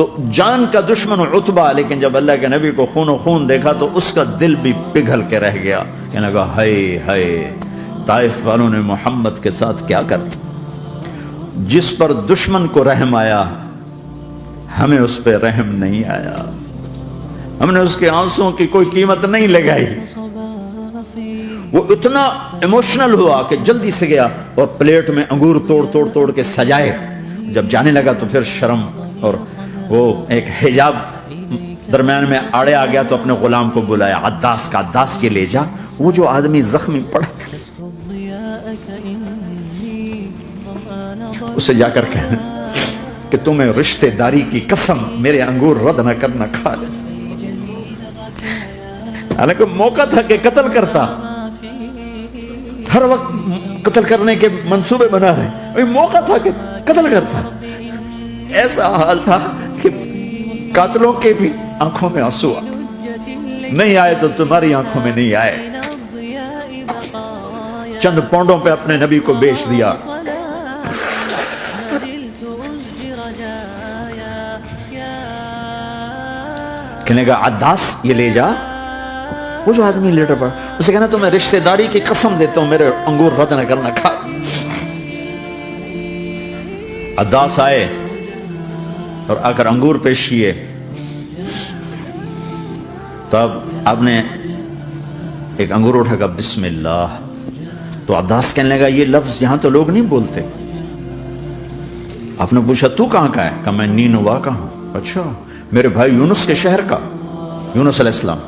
تو جان کا دشمن عتبہ، لیکن جب اللہ کے نبی کو خون و خون دیکھا تو اس کا دل بھی پگھل کے رہ گیا، کہنے لگا ہائے ہائے طائف والوں نے محمد کے ساتھ کیا کر دیا۔ جس پر دشمن کو رحم آیا ہمیں اس پہ رحم نہیں آیا، ہم نے اس کے آنسوں کی کوئی قیمت نہیں لگائی۔ وہ اتنا ایموشنل ہوا کہ جلدی سے گیا اور پلیٹ میں انگور توڑ کے سجائے۔ جب جانے لگا تو پھر شرم اور وہ ایک حجاب درمیان میں آڑے آ گیا، تو اپنے غلام کو بلایا، عداس کا، عداس کے لے جا وہ جو آدمی زخمی پڑا اسے جا کر کہنا کہ تمہیں رشتہ داری کی قسم میرے انگور رد نہ کرنا، کھا لے۔ حالانکہ موقع تھا کہ قتل کرتا، ہر وقت قتل کرنے کے منصوبے بنا رہے، موقع تھا کہ قتل کرتا۔ ایسا حال تھا کہ قاتلوں کے بھی آنکھوں میں آنسو نہیں آئے تو تمہاری آنکھوں میں نہیں آئے۔ چند پونڈوں پہ اپنے نبی کو بیچ دیا۔ کہنے کا عداس یہ لے جا، وہ جو آدمی لیٹر پڑا اسے کہنا تمہیں رشتہ داری کی قسم دیتا ہوں میرے انگور رد نہ کرنا، کھا۔ عداس آئے اور آ کر انگور پیش کیے، تب آپ نے ایک انگور اٹھا کر بسم اللہ، تو عداس کہنے لگا یہ لفظ یہاں تو لوگ نہیں بولتے۔ آپ نے پوچھا تو کہاں کا ہے؟ کہا میں نینوا کا ہوں۔ اچھا، میرے بھائی یونس کے شہر کا، یونس علیہ السلام۔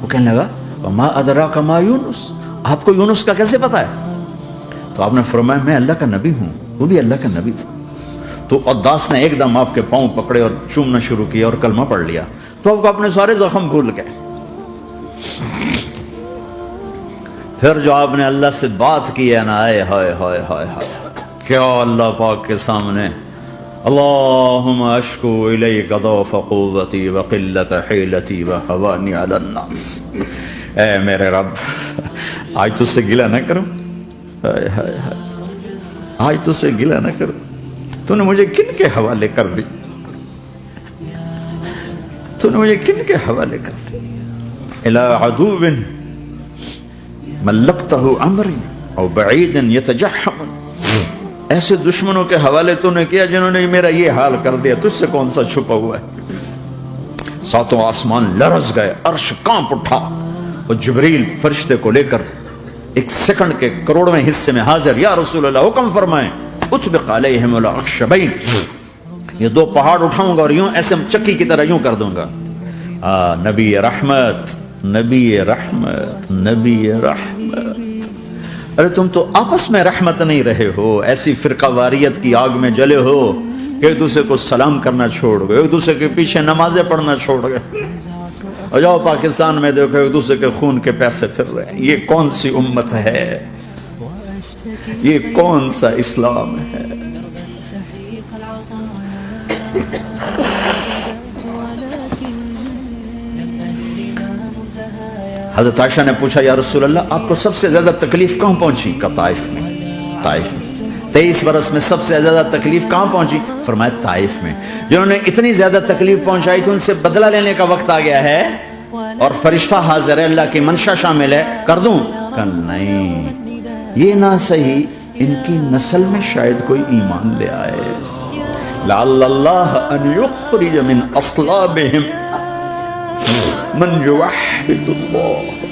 وہ کہنے لگا ما ادراک ما یونس، آپ کو یونس کا کیسے پتا ہے؟ تو آپ نے فرمایا میں اللہ کا نبی ہوں، وہ بھی اللہ کا نبی تھا۔ تو عداس نے ایک دم آپ کے پاؤں پکڑے اور چومنا شروع کیا اور کلمہ پڑھ لیا، تو آپ کو اپنے سارے زخم بھول گئے۔ پھر جو آپ نے اللہ سے بات کی ہے نا، آئے ہائے ہائے ہائے ہائے، کیا اللہ پاک کے سامنے اللہم اشکو الیک ضعف قوتی وقلت حیلتی وہوانی علی الناس۔ اے میرے رب، آج تجھ سے گلہ نہ کروں، آج تجھ سے گلہ نہ کروں، تو نے مجھے کن کے حوالے کر دی، تو نے مجھے کن کے حوالے کر دی؟ الی عدو ملکتہ امری او بعید یتجحم، ایسے دشمنوں کے حوالے تو نے کیا جنہوں نے میرا یہ حال کر دیا، تجھ سے کون سا چھپا ہوا ہے؟ ساتوں آسمان لرز گئے، عرش کانپ اٹھا، اور جبریل فرشتے کو لے کر ایک سیکنڈ کے کروڑویں حصے میں حاضر، یا رسول اللہ حکم فرمائیں اطبق علیہم الاخشبین، یہ دو پہاڑ اٹھاؤں گا اور یوں ایسے چکی کی طرح یوں کر دوں گا۔ نبی رحمت، نبی رحمت، نبی رحمت۔ ارے تم تو آپس میں رحمت نہیں رہے ہو، ایسی فرقہ واریت کی آگ میں جلے ہو کہ ایک دوسرے کو سلام کرنا چھوڑ گئے، ایک دوسرے کے پیچھے نمازیں پڑھنا چھوڑ گئے۔ اور جاؤ پاکستان میں دیکھو ایک دوسرے کے خون کے پیسے پھر رہے ہیں۔ یہ کون سی امت ہے؟ یہ کون سا اسلام ہے؟ حضرت عائشہ نے پوچھا یا رسول اللہ آپ کو سب سے زیادہ تکلیف کہاں پہنچی؟ کہا طائف میں۔ طائف میں 23 برس میں سب سے زیادہ تکلیف کہاں پہنچی؟ فرمایا طائف میں۔ جنہوں نے اتنی زیادہ تکلیف پہنچائی تھی ان سے بدلہ لینے کا وقت آ گیا ہے، اور فرشتہ حاضر ہے، اللہ کی منشا شامل ہے، کر دوں؟ کہ نہیں، یہ نہ صحیح، ان کی نسل میں شاید کوئی ایمان لے آئے، لعل اللہ ان یخرج من اصلابہم من یوحد اللہ۔